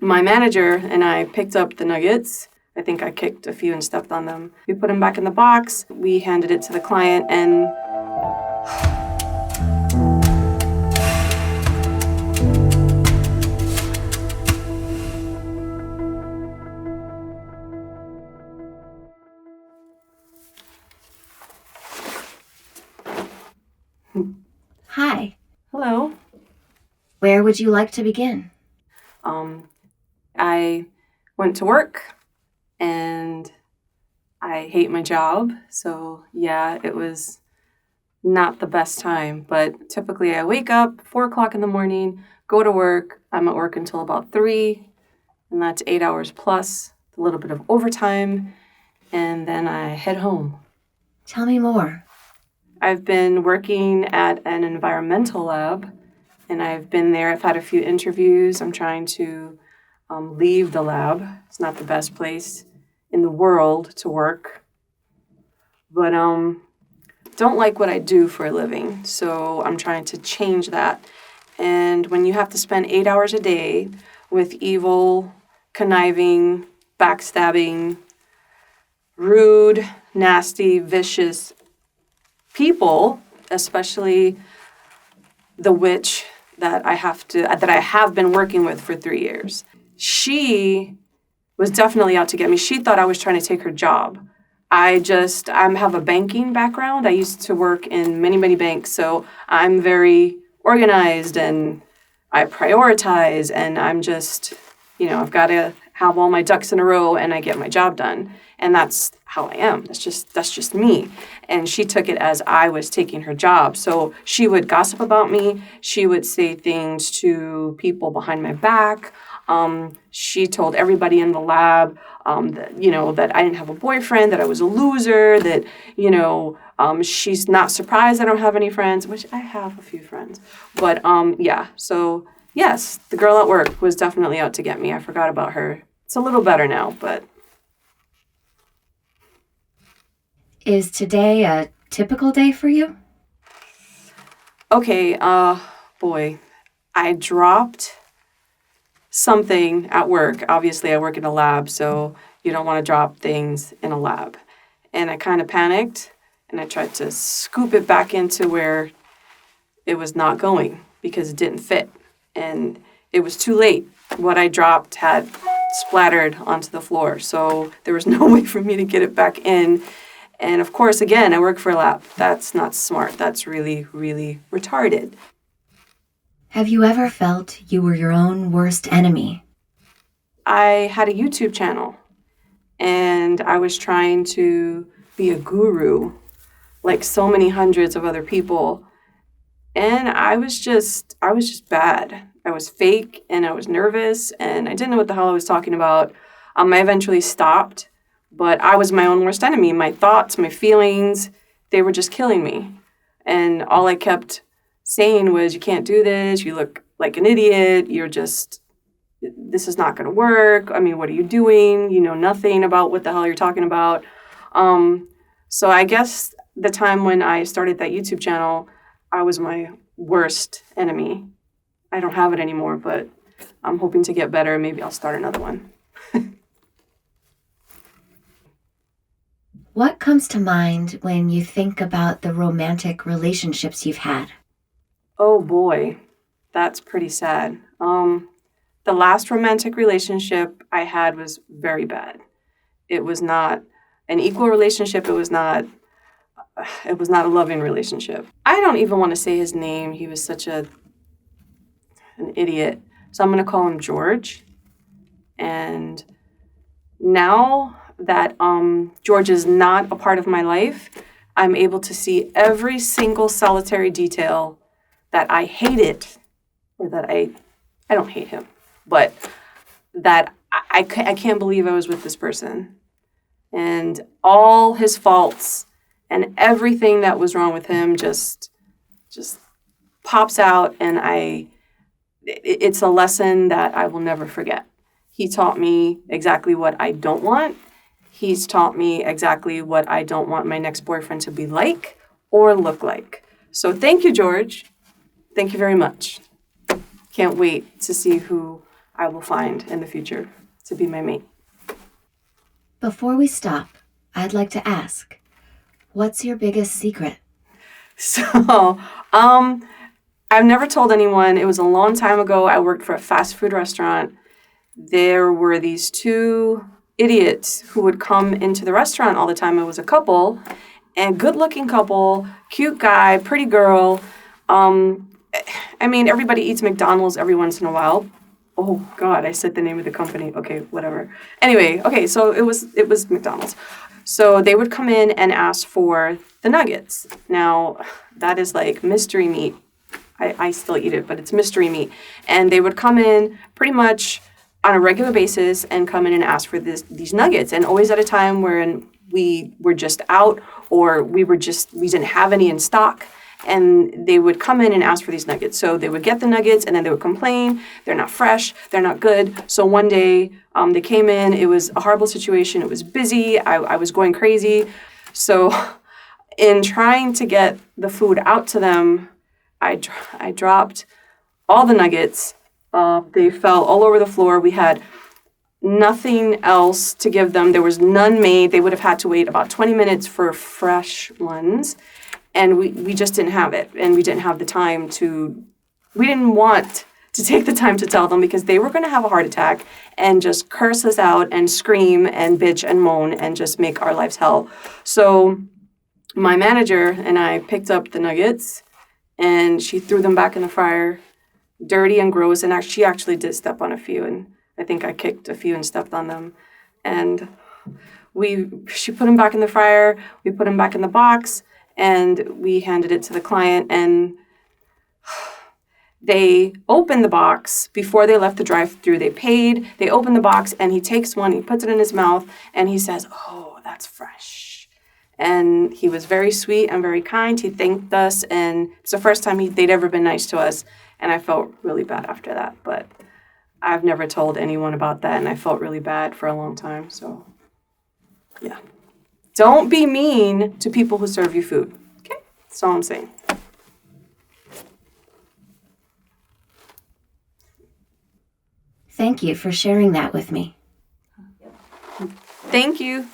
my manager and I picked up the nuggets. I think I kicked a few and stepped on them. We put them back in the box. We handed it to the client and Hi. hello. Where would you like to begin? I went to work and I hate my job. So yeah, it was not the best time, but typically I wake up 4 o'clock in the morning, go to work. I'm at work until about 3, and that's 8 hours plus a little bit of overtime, and then I head home. Tell me more. I've been working at an environmental lab, and I've been there. I've had a few interviews. I'm trying to leave the lab. It's not the best place in the world to work, but don't like what I do for a living, so I'm trying to change that. And when you have to spend 8 hours a day with evil, conniving, backstabbing, rude, nasty, vicious people, especially the witch that I have been working with for 3 years. She was definitely out to get me. She thought I was trying to take her job. I have a banking background. I used to work in many, many banks, so I'm very organized and I prioritize, and I'm just, I've got to have all my ducks in a row and I get my job done. And that's how I am. That's just me. And she took it as I was taking her job. So she would gossip about me. She would say things to people behind my back. She told everybody in the lab that I didn't have a boyfriend, that I was a loser, that, she's not surprised I don't have any friends, which I have a few friends. But, yeah, so, yes, the girl at work was definitely out to get me. I forgot about her. It's a little better now, but... Is today a typical day for you? Okay, boy, I dropped something at work. Obviously, I work in a lab, so you don't want to drop things in a lab. And I kind of panicked, and I tried to scoop it back into where it was not going because it didn't fit. And it was too late. What I dropped had splattered onto the floor, so there was no way for me to get it back in. And of course, again, I work for a lab. That's not smart. That's really, really retarded. Have you ever felt you were your own worst enemy? I had a YouTube channel, and I was trying to be a guru, like so many hundreds of other people. And I was just bad. I was fake, and I was nervous, and I didn't know what the hell I was talking about. I eventually stopped. But I was my own worst enemy. My thoughts, my feelings, they were just killing me. And all I kept saying was, you can't do this. You look like an idiot. This is not going to work. I mean, what are you doing? You know nothing about what the hell you're talking about. So I guess the time when I started that YouTube channel, I was my worst enemy. I don't have it anymore, but I'm hoping to get better. Maybe I'll start another one. What comes to mind when you think about the romantic relationships you've had? Oh boy, that's pretty sad. The last romantic relationship I had was very bad. It was not an equal relationship. It was not a loving relationship. I don't even want to say his name. He was such an idiot. So I'm going to call him George. And now that George is not a part of my life, I'm able to see every single solitary detail that I hated, or that I don't hate him, but that I can't believe I was with this person. And all his faults and everything that was wrong with him just pops out, and it's a lesson that I will never forget. He taught me exactly what I don't want. He's taught me exactly what I don't want my next boyfriend to be like or look like. So thank you, George. Thank you very much. Can't wait to see who I will find in the future to be my mate. Before we stop, I'd like to ask, what's your biggest secret? So, I've never told anyone. It was a long time ago. I worked for a fast food restaurant. There were these two idiots who would come into the restaurant all the time. It was a couple, and good-looking couple, cute guy, pretty girl. I mean, everybody eats McDonald's every once in a while. Oh God, I said the name of the company. Okay, whatever. Anyway, okay, so it was McDonald's. So they would come in and ask for the nuggets. Now, that is like mystery meat. I still eat it, but it's mystery meat. And they would come in pretty much on a regular basis and come in and ask for these nuggets. And always at a time when we were just out or we didn't have any in stock. And they would come in and ask for these nuggets. So they would get the nuggets and then they would complain. They're not fresh. They're not good. So one day they came in. It was a horrible situation. It was busy. I was going crazy. So in trying to get the food out to them, I dropped all the nuggets. They fell all over the floor. We had nothing else to give them. There was none made. They would have had to wait about 20 minutes for fresh ones. And we just didn't have it. And we didn't have the time we didn't want to take the time to tell them because they were going to have a heart attack and just curse us out and scream and bitch and moan and just make our lives hell. So my manager and I picked up the nuggets and she threw them back in the fryer, dirty and gross. And she actually did step on a few. And I think I kicked a few and stepped on them. And she put them back in the fryer. We put them back in the box. And we handed it to the client, and they opened the box before they left the drive-thru. They paid, they opened the box, and he takes one, he puts it in his mouth, and he says, "Oh, that's fresh." And he was very sweet and very kind. He thanked us, and it's the first time they'd ever been nice to us, and I felt really bad after that. But I've never told anyone about that, and I felt really bad for a long time, so yeah. Don't be mean to people who serve you food. Okay? That's all I'm saying. Thank you for sharing that with me. Thank you.